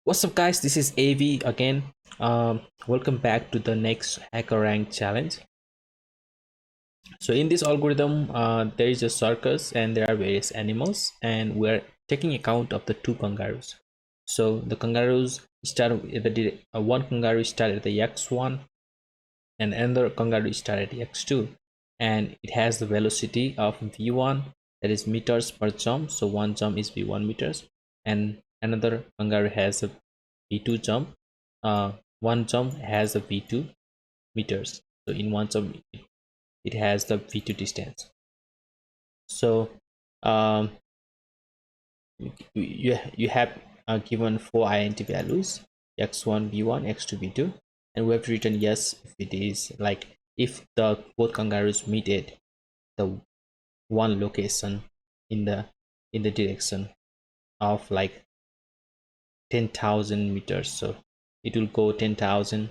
What's up, guys? This is AV again. Welcome back to the next HackerRank challenge. So in this algorithm, there is a circus and there are various animals, and we're taking account of the two kangaroos. So the kangaroos start at the one kangaroo start at the x1 and another kangaroo start at the x2, and it has the velocity of v1, that is meters per jump. So one jump is v1 meters, and another kangaroo has a v2 jump. One jump has a v2 meters. So in one jump it has the v2 distance. So um, you have given four int values: x1 v1 x2 v2, and we have written yes if it is like if the both kangaroos meet at the one location in the direction of like 10,000 meters. So it will go 10,000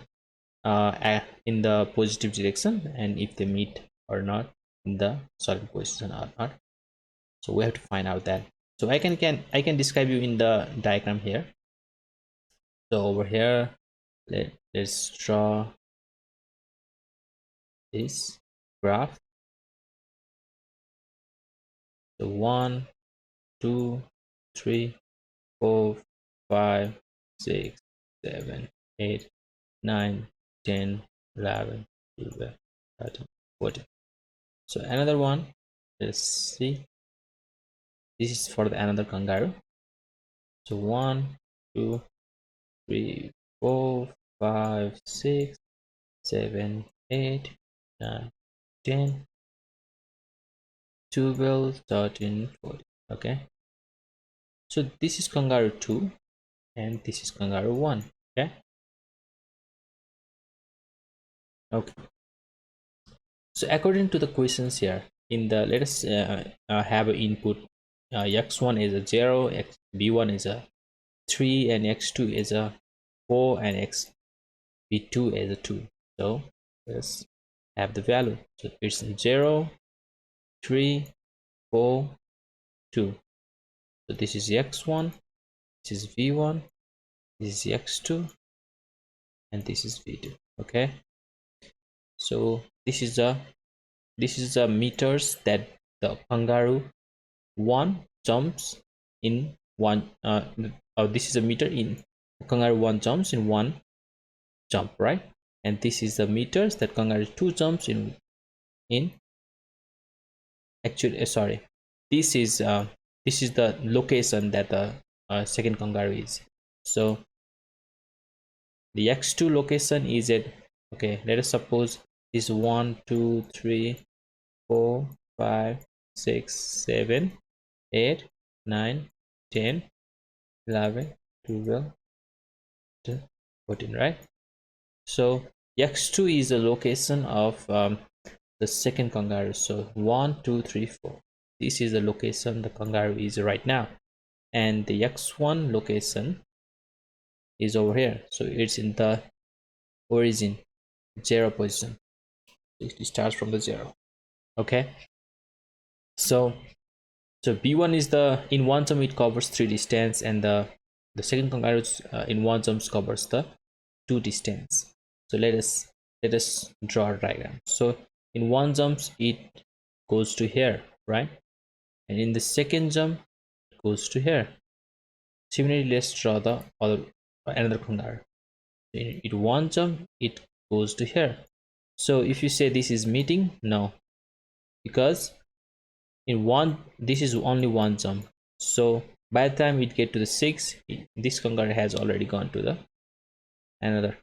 in the positive direction, and if they meet or not in the solid position or not. So we have to find out that. So I can describe you in the diagram here. So over here, let's draw this graph. So 1 2 3 4 5 6 7 8 9 10 11 12 13 14. So another one, let's see, this is for the another kangaroo. So 1 2 3 4 5 6 7 8 9 10 12 13 14. Okay, so this is kangaroo 2 and this is kangaroo 1. Okay, so according to the questions here, in the let us have an input. X1 is a 0, b1 is a 3, and x2 is a 4, and b2 is a 2. So let's have the value. So it's 0 3 4 2. So this is x1, this is v1, this is x2, and this is v2. Okay, so this is the meters that the kangaroo 1 jumps in one. This is a meter in kangaroo 1 jumps in one jump, right? And this is the meters that kangaroo 2 jumps in actually sorry, this is the location that the second kangaroo is. So the x2 location is at, okay, let us suppose is 1 2 3 4 5 6 7 8 9 10 11 12 14, right? So x2 is the location of the second kangaroo. So 1 2 3 4, this is the location the kangaroo is right now, and the x1 location is over here. So it's in the origin 0 position. It starts from the 0. Okay, so b1 is the, in one jump it covers 3 distance, and the second kangaroo in one jump covers the 2 distance. So let us draw a diagram. So in one jumps it goes to here, right? And in the second jump it goes to here. Similarly, let's draw the other another kangaroo. In one jump it goes to here. So if you say this is meeting, no, because in one, this is only one jump. So by the time it get to the 6, this kangaroo has already gone to the another,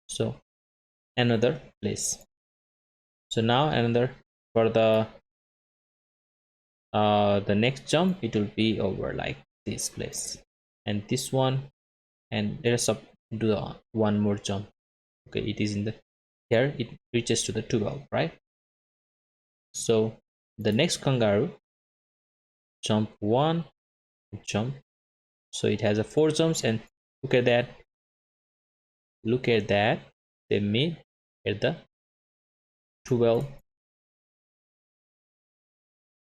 so another place. So now another, for the next jump it will be over like this place, and this one, and let us do the one more jump. Okay, it is in the here, it reaches to the 12, right? So the next kangaroo jump 1 jump, so it has a 4 jumps, and look at that, they meet at the 12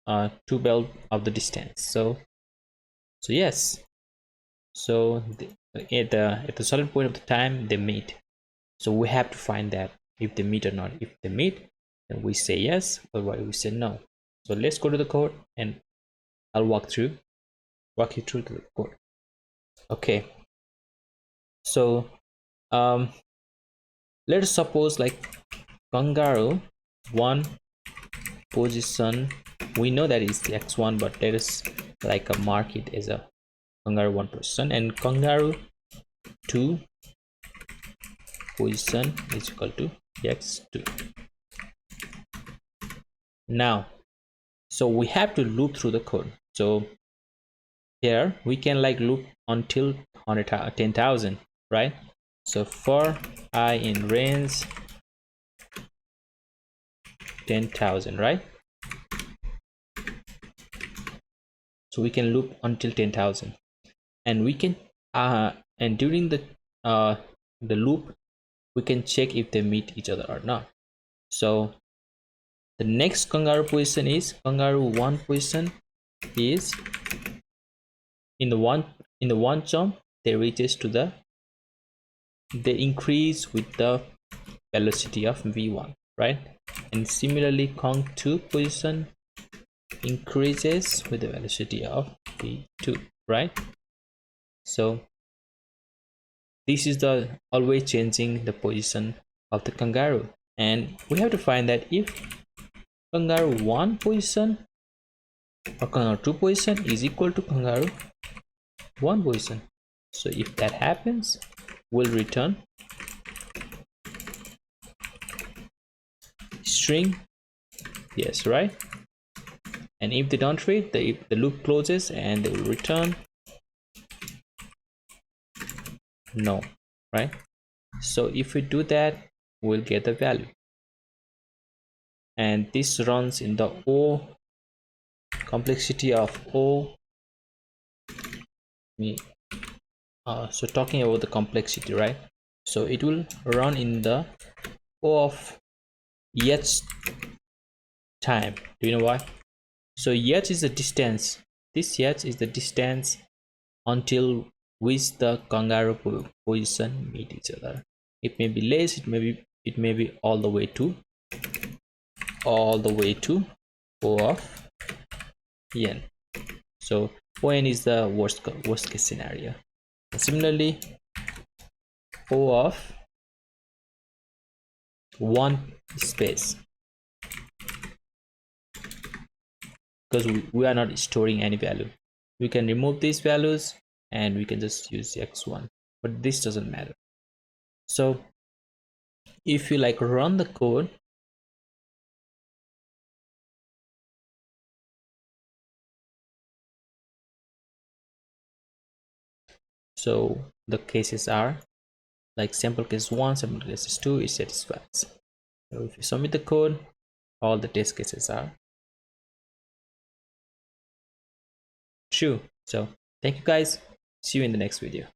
12 of the distance. So yes, So at the certain point of the time they meet. So we have to find that if they meet or not. If they meet, then we say yes, otherwise we say no. So let's go to the code and I'll walk you through the code. Okay, so let us suppose like Kangaroo one position, we know that is x1, but let us like a mark it as a Kangaroo 1 position, and Kangaroo 2 position is equal to x2. Now, so we have to loop through the code. So here we can like loop until 10,000, right? So for I in range 10,000, right? So we can loop until 10,000, and we can and during the loop we can check if they meet each other or not. So the next Kangaroo position is Kangaroo 1 position is in the one jump they reaches to the, they increase with the velocity of v1, right? And similarly Kong 2 position increases with the velocity of v2, right? So this is the always changing the position of the Kangaroo, and we have to find that if Kangaroo 1 position or Kangaroo 2 position is equal to Kangaroo 1 position. So if that happens, we'll return string yes, right? And if they don't read, the loop closes and they will return no, right? So if we do that, we'll get the value, and this runs in the O complexity of O. So talking about the complexity, right? So it will run in the O of yet time. Do you know why? So yet is the distance. This yet is the distance until which the Kangaroo position meet each other. It may be less, it may be all the way to O of n. So ON is the worst case scenario. And similarly, O of 1 space, because we are not storing any value. We can remove these values and we can just use x1, but this doesn't matter. So if you like run the code, so the cases are like sample case 1, sample case 2, it satisfies. So if you submit the code, all the test cases are true. So thank you guys, see you in the next video.